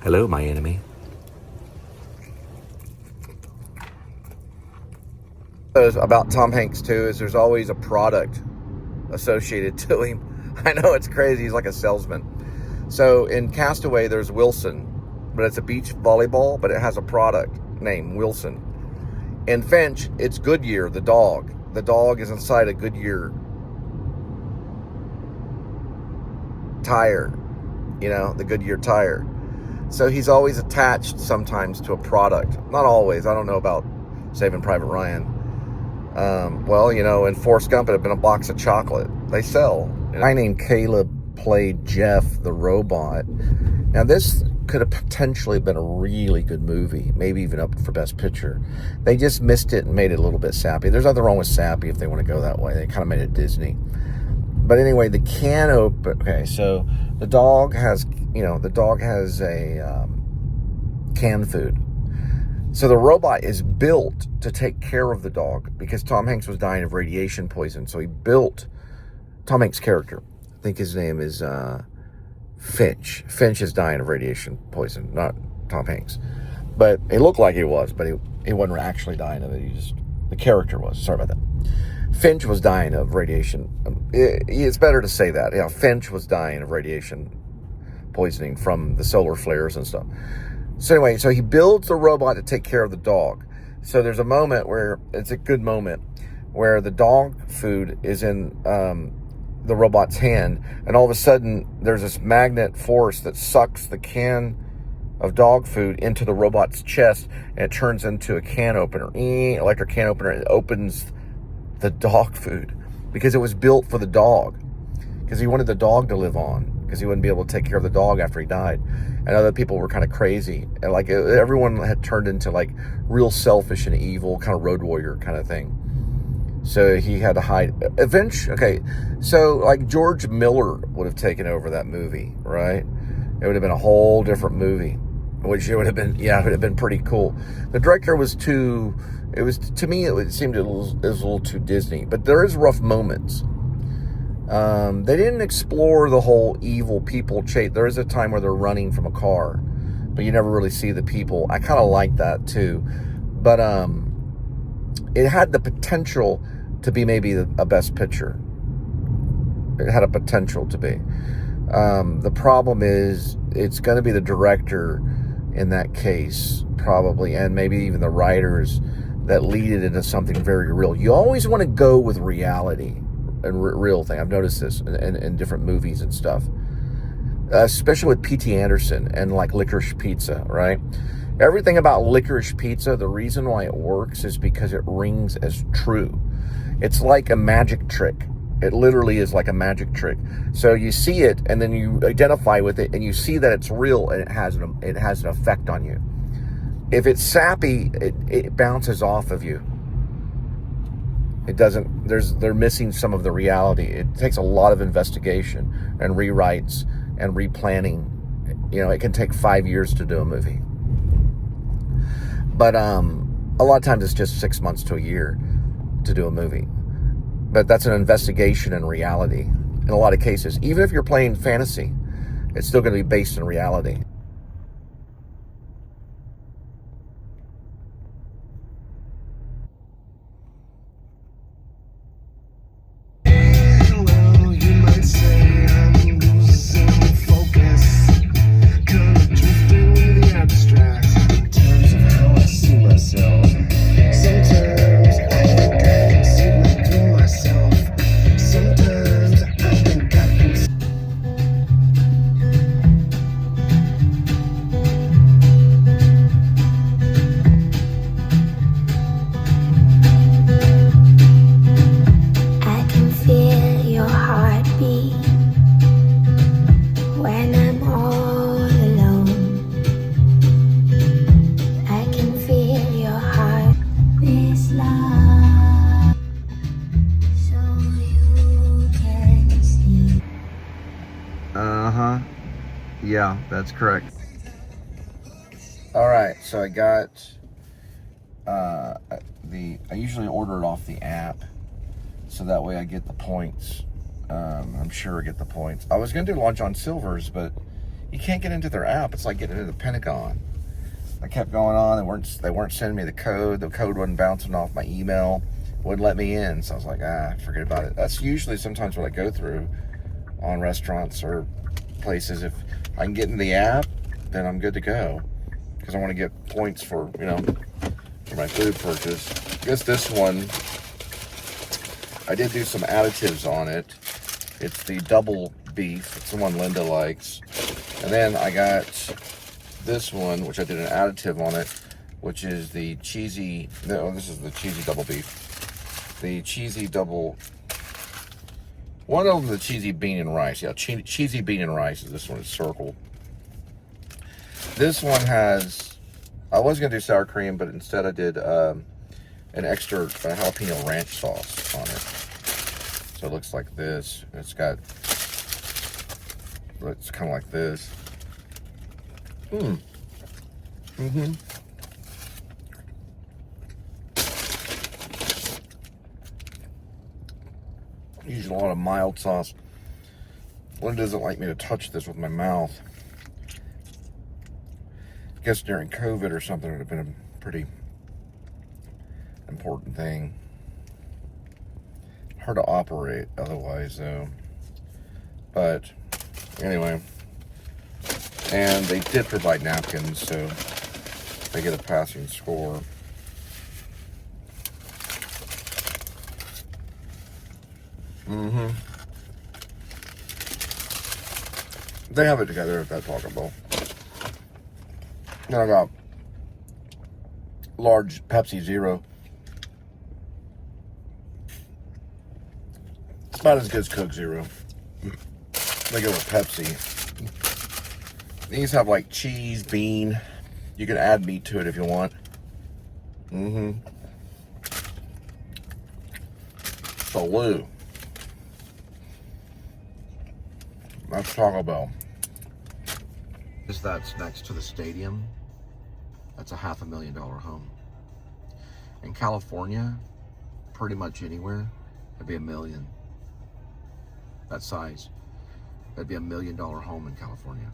Hello, my enemy. About Tom Hanks too is there's always a product associated to him. I know it's crazy. He's like a salesman. So in Castaway, there's Wilson, but it's a beach volleyball, but it has a product named Wilson. In Finch, it's Goodyear, the dog. The dog is inside a Goodyear tire, you know, the Goodyear tire. So he's always attached sometimes to a product. Not always. I don't know about Saving Private Ryan. Well, you know, in Forrest Gump, it had been a box of chocolate. They sell. A guy named Caleb played Jeff the robot. Now, this could have potentially been a really good movie, maybe even up for Best Picture. They just missed it and made it a little bit sappy. There's nothing wrong with sappy if they want to go that way. They kind of made it Disney. But anyway, the can open. Okay, so the dog has, you know, a canned food. So the robot is built to take care of the dog because Tom Hanks was dying of radiation poison. So he built Tom Hanks' character. I think his name is Finch. Finch is dying of radiation poison, not Tom Hanks. But it looked like he was, but he wasn't actually dying of it. The character was. Sorry about that. Finch was dying of radiation. It's better to say that. Yeah, Finch was dying of radiation poisoning from the solar flares and stuff. So anyway, so he builds the robot to take care of the dog. So there's a moment where, it's a good moment, where the dog food is in the robot's hand, and all of a sudden there's this magnet force that sucks the can of dog food into the robot's chest, and it turns into a can opener, electric can opener. It opens the dog food because it was built for the dog, because he wanted the dog to live on, because he wouldn't be able to take care of the dog after he died. And other people were kind of crazy, and like everyone had turned into like real selfish and evil, kind of road warrior kind of thing. So he had to hide. Eventually, okay, so like George Miller would have taken over that movie, right? It would have been a whole different movie, which it would have been pretty cool. The director was to me, it seemed it was a little too Disney, but there is rough moments. They didn't explore the whole evil people chase. There is a time where they're running from a car, but you never really see the people. I kind of like that too, but it had the potential to be maybe a Best Picture. It had a potential to be. The problem is it's going to be the director in that case, probably, and maybe even the writers that lead it into something very real. You always want to go with reality and real thing. I've noticed this in different movies and stuff, especially with P.T. Anderson and like Licorice Pizza, right? Everything about Licorice Pizza, the reason why it works is because it rings as true. It's like a magic trick. It literally is like a magic trick. So you see it, and then you identify with it, and you see that it's real, and it has an effect on you. If it's sappy, it bounces off of you. It doesn't. They're missing some of the reality. It takes a lot of investigation and rewrites and replanning. You know, it can take 5 years to do a movie, but a lot of times it's just 6 months to a year to do a movie. But that's an investigation in reality in a lot of cases. Even if you're playing fantasy, it's still going to be based in reality. Yeah, that's correct. All right, so I got I usually order it off the app, so that way I get the points. I'm sure I get the points. I was gonna do Lunch on Silvers, but You can't get into their app. It's like getting into the Pentagon. I kept going on. They weren't sending me the code. The code wasn't bouncing off my email. Wouldn't let me in. So I was like, forget about it. That's usually sometimes what I go through on restaurants or places. If I can get in the app, then I'm good to go. Because I want to get points for, for my food purchase. I guess this one, I did do some additives on it. It's the double beef. It's the one Linda likes. And then I got this one, which I did an additive on it, which is the cheesy, no, this is the cheesy double beef. The cheesy double, one of them, the cheesy bean and rice. Yeah, cheesy bean and rice is this one, is circle. This one has, I was going to do sour cream, but instead I did an extra jalapeno ranch sauce on it. So it looks like this. It's kind of like this. Use a lot of mild sauce. Linda doesn't like me to touch this with my mouth. I guess during COVID or something, it would have been a pretty important thing. Hard to operate otherwise, though. But anyway, and they did provide napkins, so they get a passing score. They have it together at that Taco Bell. Then I got large Pepsi Zero. It's about as good as Coke Zero. They go with Pepsi. These have like cheese, bean. You can add meat to it if you want. Salute. That's Taco Bell. That's next to the stadium. That's a $500,000 home. In California, pretty much anywhere, it'd be $1 million. That size. That'd be $1 million home in California.